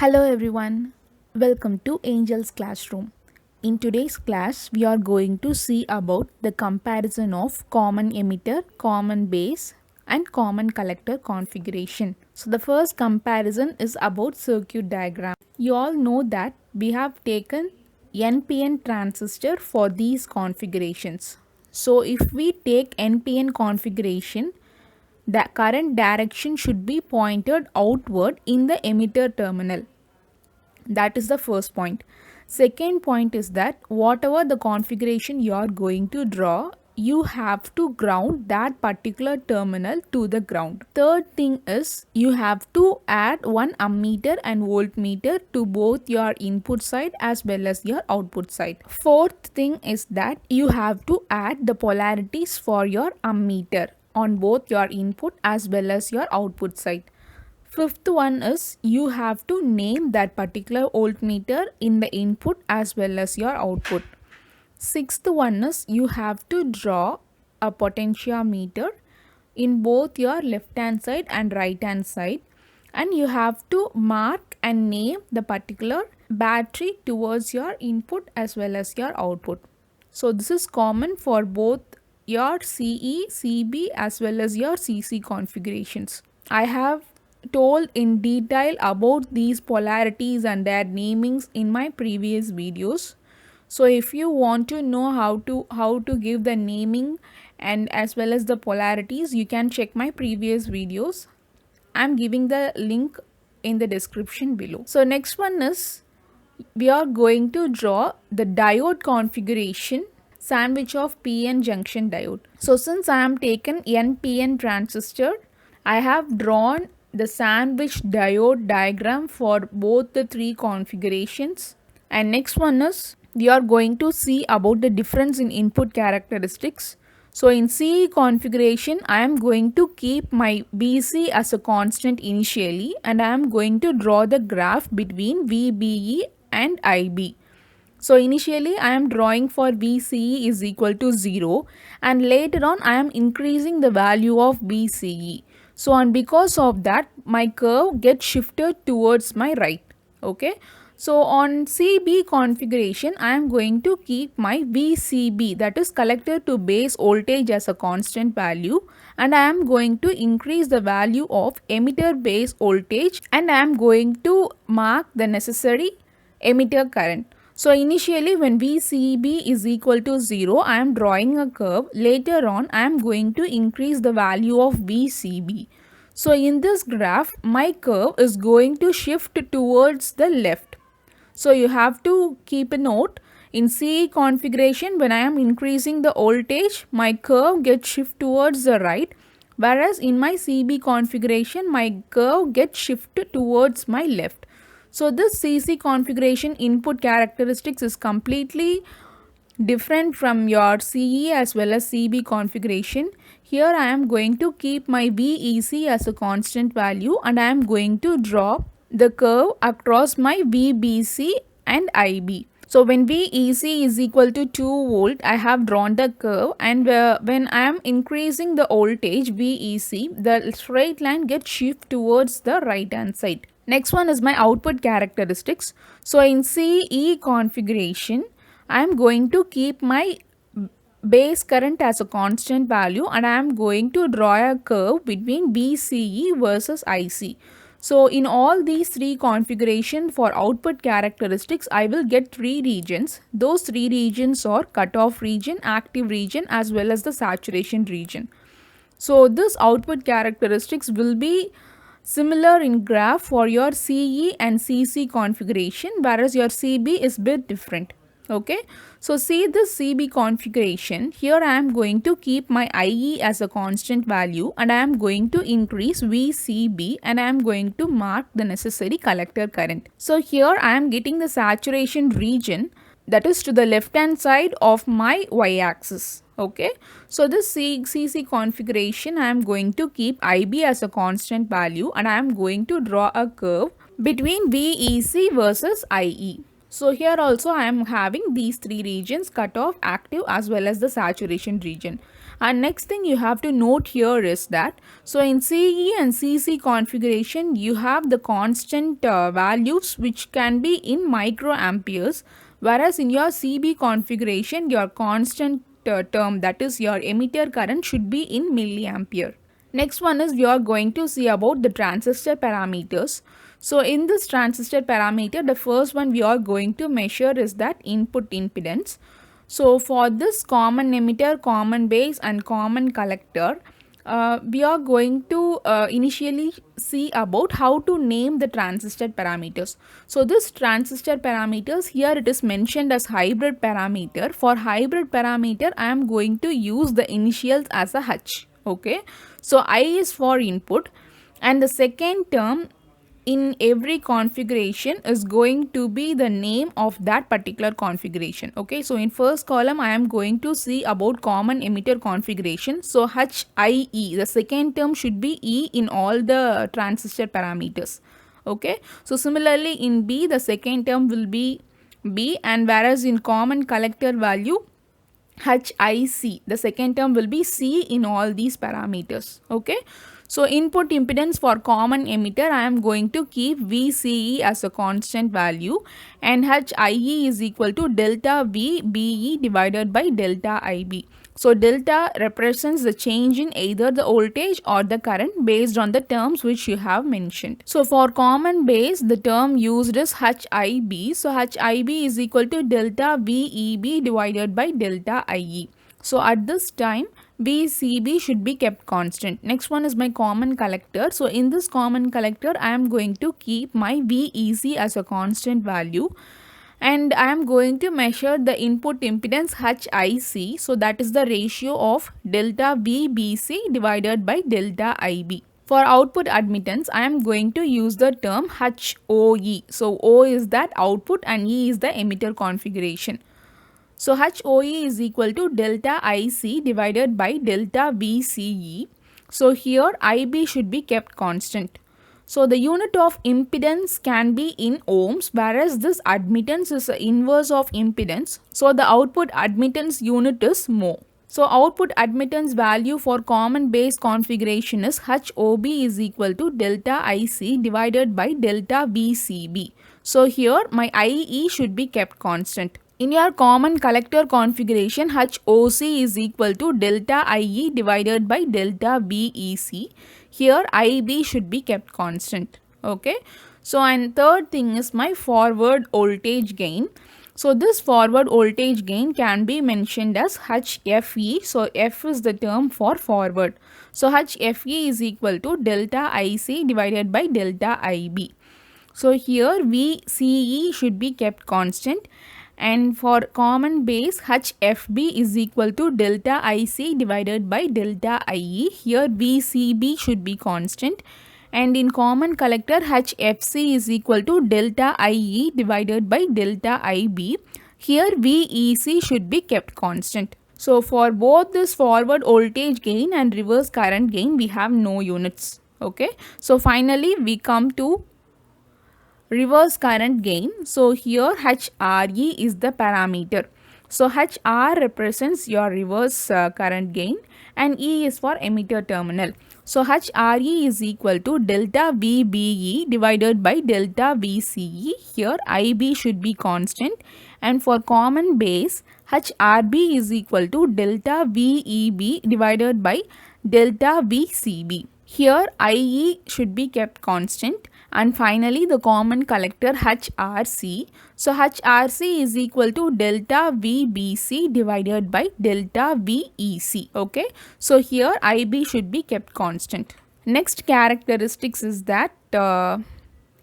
Hello everyone, welcome to Angel's Classroom. In today's class, we are going to see about the comparison of common emitter, common base, and common collector configuration. So the first comparison is about circuit diagram. You all know that we have taken NPN transistor for these configurations. So if we take NPN configuration, the current direction should be pointed outward in the emitter terminal. That is the first point. Second point is that whatever the configuration you are going to draw, you have to ground that particular terminal to the ground. Third thing is you have to add one ammeter and voltmeter to both your input side as well as your output side. Fourth thing is that you have to add the polarities for your ammeter on both your input as well as your output side. Fifth one is you have to name that particular voltmeter in the input as well as your output. Sixth one is you have to draw a potentiometer in both your left hand side and right hand side, and you have to mark and name the particular battery towards your input as well as your output. So this is common for both your CE, CB as well as your CC configurations. I have told in detail about these polarities and their namings in my previous videos. So if you want to know how to give the naming and as well as the polarities, you can check my previous videos. I'm giving the link in the description below. So next one is we are going to draw the diode configuration sandwich of PN junction diode. So since I am taken NPN transistor, I have drawn the sandwich diode diagram for both the three configurations. And next one is we are going to see about the difference in input characteristics. So in CE configuration, I am going to keep my VC as a constant initially, and I am going to draw the graph between VBE and IB. So initially I am drawing for VCE is equal to 0, and later on I am increasing the value of VCE. So and because of that my curve gets shifted towards my right. Okay. So on CB configuration I am going to keep my VCB, that is collector to base voltage, as a constant value, and I am going to increase the value of emitter base voltage, and I am going to mark the necessary emitter current. So initially when VCB is equal to 0, I am drawing a curve. Later on I am going to increase the value of VCB. So in this graph my curve is going to shift towards the left. So you have to keep a note, in CE configuration when I am increasing the voltage my curve gets shift towards the right, whereas in my CB configuration my curve gets shifted towards my left. So this CC configuration input characteristics is completely different from your CE as well as CB configuration. Here I am going to keep my VEC as a constant value, and I am going to draw the curve across my VBC and IB. So when VEC is equal to 2 volt, I have drawn the curve, and when I am increasing the voltage VEC, the straight line gets shift towards the right hand side. Next one is my output characteristics. So in CE configuration, I am going to keep my base current as a constant value, and I am going to draw a curve between VCE versus IC. So in all these three configurations for output characteristics, I will get three regions. Those three regions are cutoff region, active region as well as the saturation region. So this output characteristics will be similar in graph for your CE and CC configuration, whereas your CB is bit different. Okay, so see this CB configuration. Here I am going to keep my IE as a constant value, and I am going to increase VCB, and I am going to mark the necessary collector current. So here I am getting the saturation region, that is to the left hand side of my y-axis. Okay, so this CC configuration I am going to keep IB as a constant value, and I am going to draw a curve between VEC versus IE. So here also I am having these three regions, cutoff, active as well as the saturation region. And next thing you have to note here is that, so in CE and CC configuration, you have the constant values which can be in microamperes, whereas in your CB configuration, your constant term, that is your emitter current, should be in milliampere. Next one is we are going to see about the transistor parameters. So in this transistor parameter, the first one we are going to measure is that input impedance. So for this common emitter, common base and common collector, we are going to initially see about how to name the transistor parameters. So this transistor parameters, here it is mentioned as hybrid parameter. For hybrid parameter, I am going to use the initials as a H. Okay, so I is for input, and the second term in every configuration is going to be the name of that particular configuration. Okay, so in first column I am going to see about common emitter configuration. So HIE, the second term should be E in all the transistor parameters. Okay, so similarly in B, the second term will be B, and whereas in common collector value, HIC, the second term will be C in all these parameters. Okay, so input impedance for common emitter, I am going to keep VCE as a constant value, and HIE is equal to delta VBE divided by delta IB. So delta represents the change in either the voltage or the current based on the terms which you have mentioned. So for common base, the term used is HIB. So HIB is equal to delta VEB divided by delta IE. So at this time, VCB should be kept constant. Next one is my common collector. So in this common collector, I am going to keep my VEC as a constant value, and I am going to measure the input impedance HIC. So that is the ratio of delta VBC divided by delta IB. For output admittance, I am going to use the term HOE. So O is that output and E is the emitter configuration. So HOE is equal to delta IC divided by delta VCE. So here IB should be kept constant. So the unit of impedance can be in ohms, whereas this admittance is the inverse of impedance. So the output admittance unit is mho. So output admittance value for common base configuration is HOB is equal to delta IC divided by delta VCB. So here my IE should be kept constant. In your common collector configuration, HOC is equal to delta IE divided by delta VEC. Here IB should be kept constant. Okay. So and third thing is my forward voltage gain. So this forward voltage gain can be mentioned as HFE. So F is the term for forward. So HFE is equal to delta IC divided by delta IB. So here VCE should be kept constant, and for common base HFB is equal to delta IC divided by delta IE. Here VCB should be constant, and in common collector HFC is equal to delta IE divided by delta IB. Here VEC should be kept constant. So for both this forward voltage gain and reverse current gain, we have no units. Okay, so finally we come to reverse current gain. So here HRE is the parameter. So HR represents your reverse current gain, and E is for emitter terminal. So HRE is equal to delta VBE divided by delta VCE. Here IB should be constant, and for common base HRB is equal to delta VEB divided by delta VCB. Here IE should be kept constant, and finally the common collector HRC. So HRC is equal to delta VBC divided by delta VEC. Okay, so here IB should be kept constant. Next characteristics is that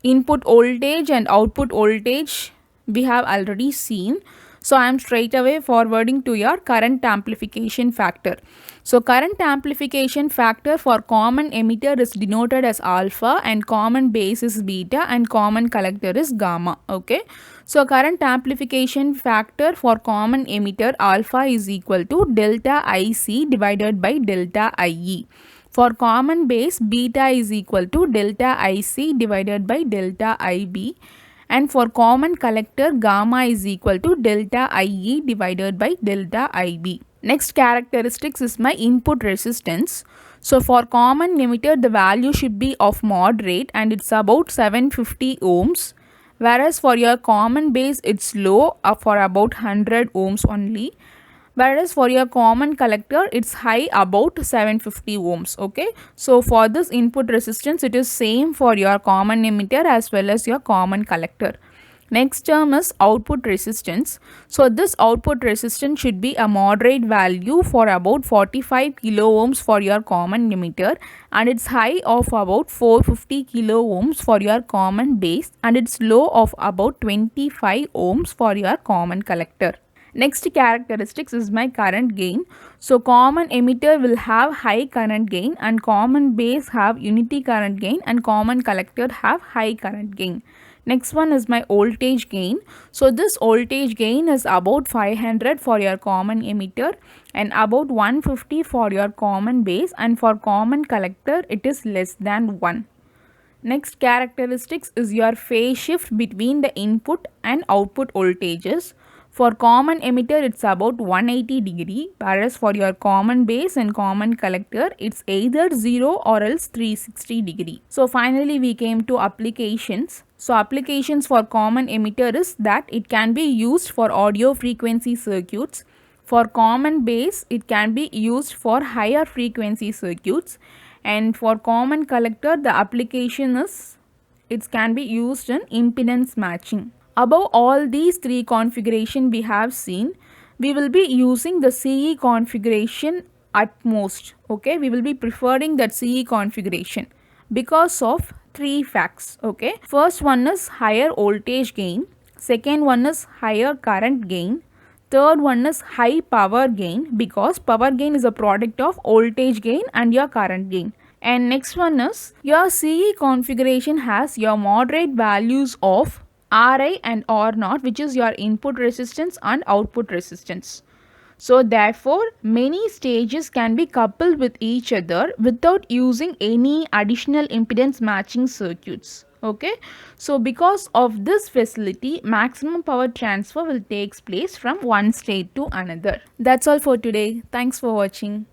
input voltage and output voltage we have already seen. So I am straight away forwarding to your current amplification factor. So current amplification factor for common emitter is denoted as alpha, and common base is beta, and common collector is gamma. Okay. So current amplification factor for common emitter alpha is equal to delta IC divided by delta IE. For common base beta is equal to delta IC divided by delta IB. And for common collector gamma is equal to delta IE divided by delta IB. Next characteristics is my input resistance. So for common emitter, the value should be of moderate and it's about 750 ohms. Whereas for your common base, it's low for about 100 ohms only. Whereas for your common collector, it's high about 750 ohms. Okay. So for this input resistance, it is same for your common emitter as well as your common collector. Next term is output resistance. So this output resistance should be a moderate value for about 45 kilo ohms for your common emitter, and its high of about 450 kilo ohms for your common base, and its low of about 25 ohms for your common collector. Next characteristics is my current gain. So common emitter will have high current gain and common base have unity current gain and common collector have high current gain. Next one is my voltage gain. So this voltage gain is about 500 for your common emitter and about 150 for your common base, and for common collector it is less than 1. Next characteristics is your phase shift between the input and output voltages. For common emitter it's about 180 degree, whereas for your common base and common collector it's either 0 or else 360 degree. So finally we came to applications. So applications for common emitter is that it can be used for audio frequency circuits. For common base it can be used for higher frequency circuits, and for common collector the application is it can be used in impedance matching. Above all these three configuration we have seen, we will be using the CE configuration at most. Okay, we will be preferring that CE configuration because of three facts. Okay, first one is higher voltage gain, second one is higher current gain, third one is high power gain because power gain is a product of voltage gain and your current gain. And next one is your CE configuration has your moderate values of Ri and R0, which is your input resistance and output resistance. So therefore, many stages can be coupled with each other without using any additional impedance matching circuits. Okay, so because of this facility, maximum power transfer will take place from one state to another. That's all for today. Thanks for watching.